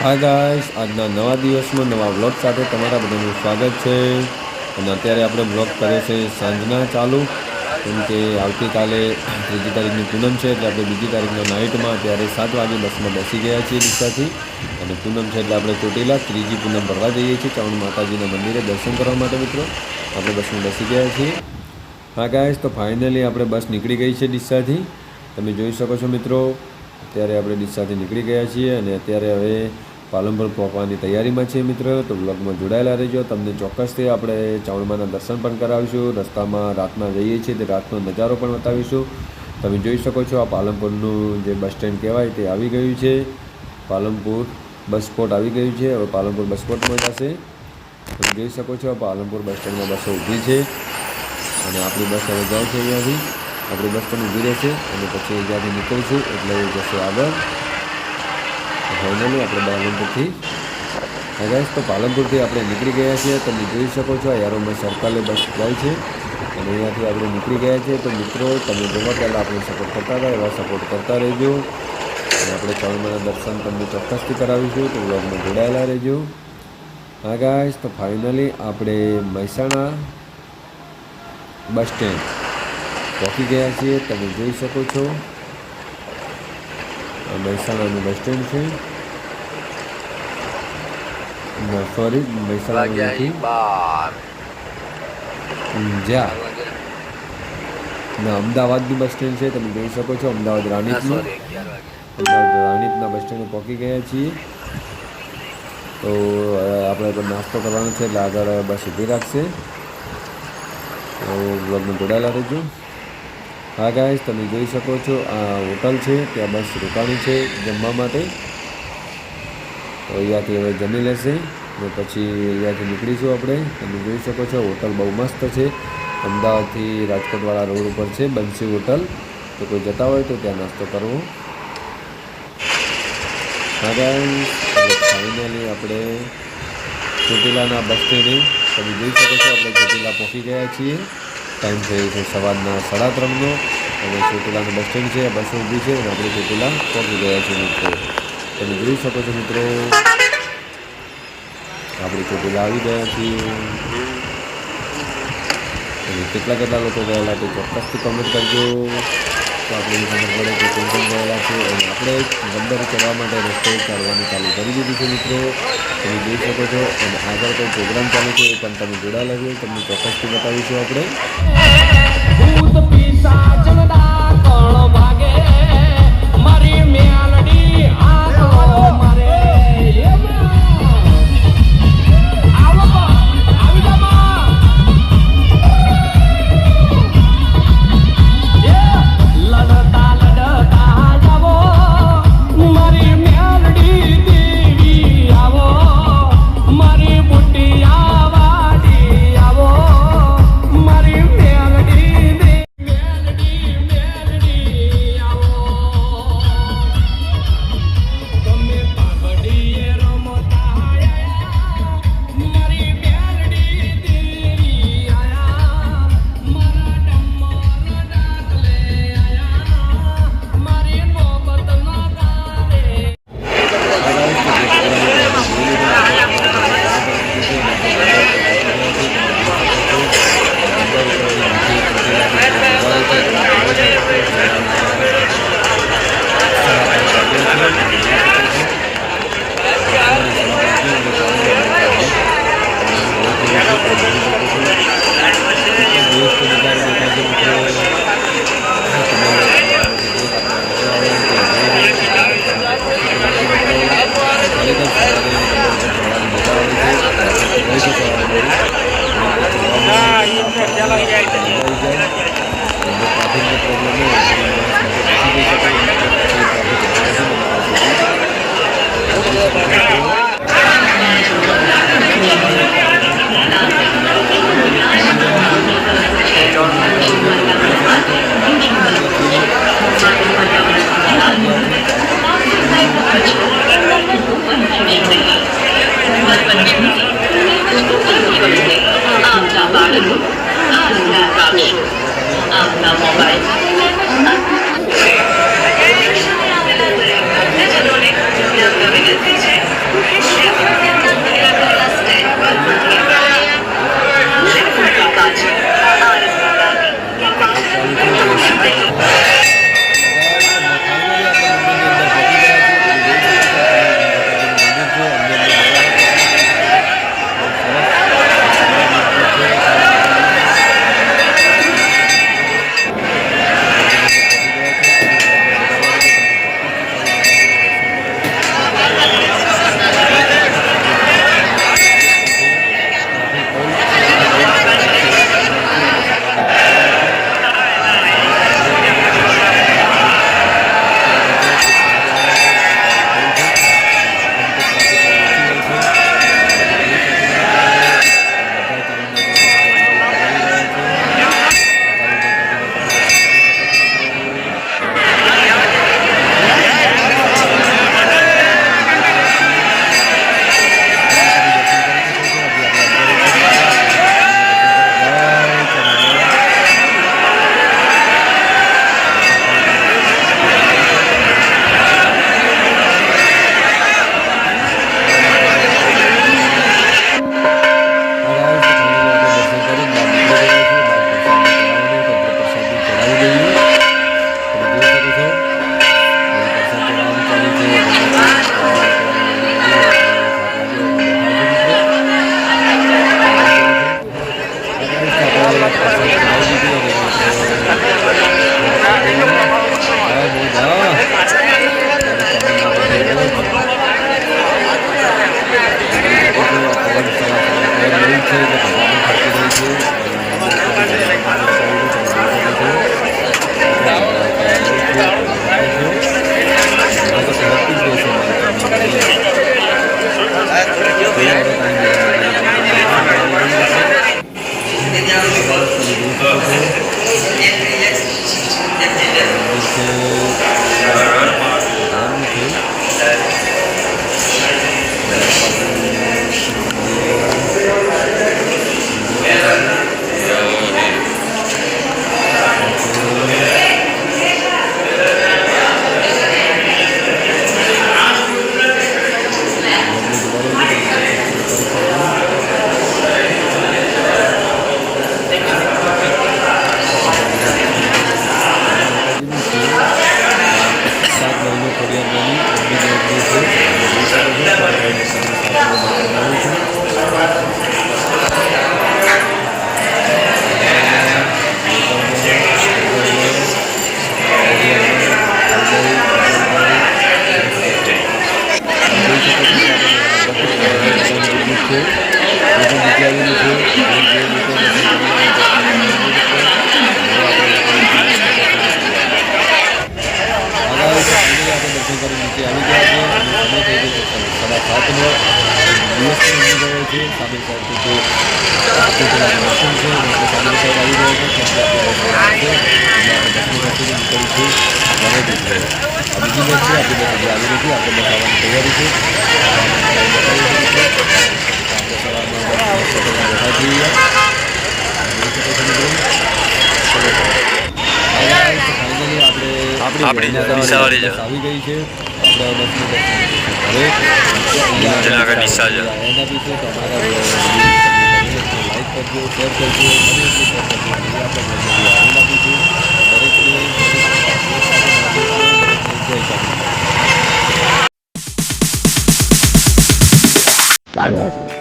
Hi guys, આજના નવા દિવસમાં નવા વ્લોગ સાથે તમારા બધાનું સ્વાગત છે. અને અત્યારે આપણે વ્લોગ કરે છે સાંજના ચાલુ, કેમ કે આવતીકાલે 3જી તારીખની પૂનમ છે, એટલે આપણે 2જી તારીખના નાઇટમાં અત્યારે 7 વાગે બસમાં બેસી ગયા છીએ ડીસાથી. અને પૂનમ છે એટલે આપણે ચોટીલા 3જી પૂનમ ભરવા જઈએ છીએ ચામુંડ માતાજીના મંદિરે દર્શન કરવા માટે. મિત્રો આપણે બસમાં બેસી ગયા છીએ. હા ગાઈસ, તો ફાઇનલી આપણે બસ નીકળી ગઈ છે ડીસાથી. તમે જોઈ શકો છો મિત્રો, અત્યારે આપણે ડીસાથી નીકળી ગયા છીએ અને અત્યારે હવે પાલનપુર પહોંચવાની તૈયારીમાં છીએ મિત્રો. તો વ્લોગમાં જોડાયેલા રહેજો. તમને ચોક્કસથી આપણે ચામુંડમાના દર્શન પણ કરાવીશું. રસ્તામાં રાતના જઈએ છીએ તે રાતનો નજારો પણ બતાવીશું. તમે જોઈ શકો છો આ પાલનપુરનું જે બસ સ્ટેન્ડ કહેવાય તે આવી ગયું છે. પાલનપુર બસ સ્પોટ આવી ગયું છે. હવે પાલનપુર બસ સ્પોટમાં જશે. તમે જોઈ શકો છો પાલનપુર બસ સ્ટેન્ડમાં બસો ઊભી છે અને આપણી બસ હવે જાય છે. અહીંયાથી આપણી બસ પણ ઊભી રહેશે અને પછી અહીંયાથી નીકળીશું એટલે જશે આગળ. ફાઇનલી આપણે પાલનપુરથી ગાઈસ, તો પાલનપુરથી આપણે નીકળી ગયા છીએ. તમે જોઈ શકો છો આ યારોમાં સર્કલે બસ જાય છે અને અહીંયાથી આપણે નીકળી ગયા છીએ. તો મિત્રો, તમે જોવા પહેલાં આપણે સપોર્ટ કરતા હતા એવા સપોર્ટ કરતા રહેજો અને આપણે ચામુંડમાના દર્શન તમને ચોક્કસથી કરાવીશું. તો વ્લોગમાં જોડાયેલા રહેજો. હા ગાઈસ, તો ફાઇનલી આપણે મહેસાણા બસ સ્ટેન્ડ પહોંચી ગયા છીએ. તમે જોઈ શકો છો આ મહેસાણાનું બસ સ્ટેન્ડ છે. સોરી, મહેસાણાથી ઊંઝા ના અમદાવાદનું બસ સ્ટેન્ડ છે. તમે જોઈ શકો છો અમદાવાદ રાણીપનું. અમદાવાદ રાણીપના બસ સ્ટેન્ડે પહોંચી ગયા છીએ. તો આપણે પણ નાસ્તો કરવાનો છે એટલે આગળ બસ ઊભી રાખશે. તો વ્લોગમાં જોડાયેલા રહેજો. હા ગાઈસ, તમે જોઈ શકો છો આ હોટલ છે, ત્યાં બસ રોકાણી છે જમવા માટે. તો અહીંયાથી હવે જમી લેશે અને પછી અહીંયાથી નીકળીશું આપણે. તમે જોઈ શકો છો હોટલ બહુ મસ્ત છે. અમદાવાદથી રાજકોટવાળા રોડ ઉપર છે બંસી હોટલ. તો કોઈ જતા હોય તો ત્યાં નાસ્તો કરવો. હા ગાઈસ, ફાઇનલી આપણે ચોટીલાના બસ સ્ટેન્ડે તમે જોઈ શકો છો આપણે ચોટીલા પહોંચી ગયા છીએ. ટાઈમ થયો છે સવારના 3:30નો અને ચોટીલાનું બસ સ્ટેન્ડ છે. બસો ઊભી છે અને આપણે ચોટીલા પહોંચી ગયા છીએ મિત્રો. તમે જોઈ શકો છો મિત્રો આપણે ચોટીલા આવી ગયા છીએ. અને કેટલા લોકો ગયેલા તે ચોક્કસથી કમેન્ટ કરજો. તો આપણે ખબર પડે કે કોણ કોણ ગયેલા છે. અને આપણે ગબ્બર કરવા માટે રસ્તે ચાલવાનું ચાલુ કરી દીધું છે મિત્રો. તમે જોઈ શકો છો અને આગળ કોઈ પ્રોગ્રામ ચાલુ છે એ પણ તમે જોડાયેલા છો. તમને ચોક્કસથી બતાવીશું આપણે. આપણી ડીસાવાળી છે આવી ગઈ છે જુનાગઢ ડીસા છે. એના વિશે તો અમારા લાઈક કરજો, શેર કરજો, દરેકને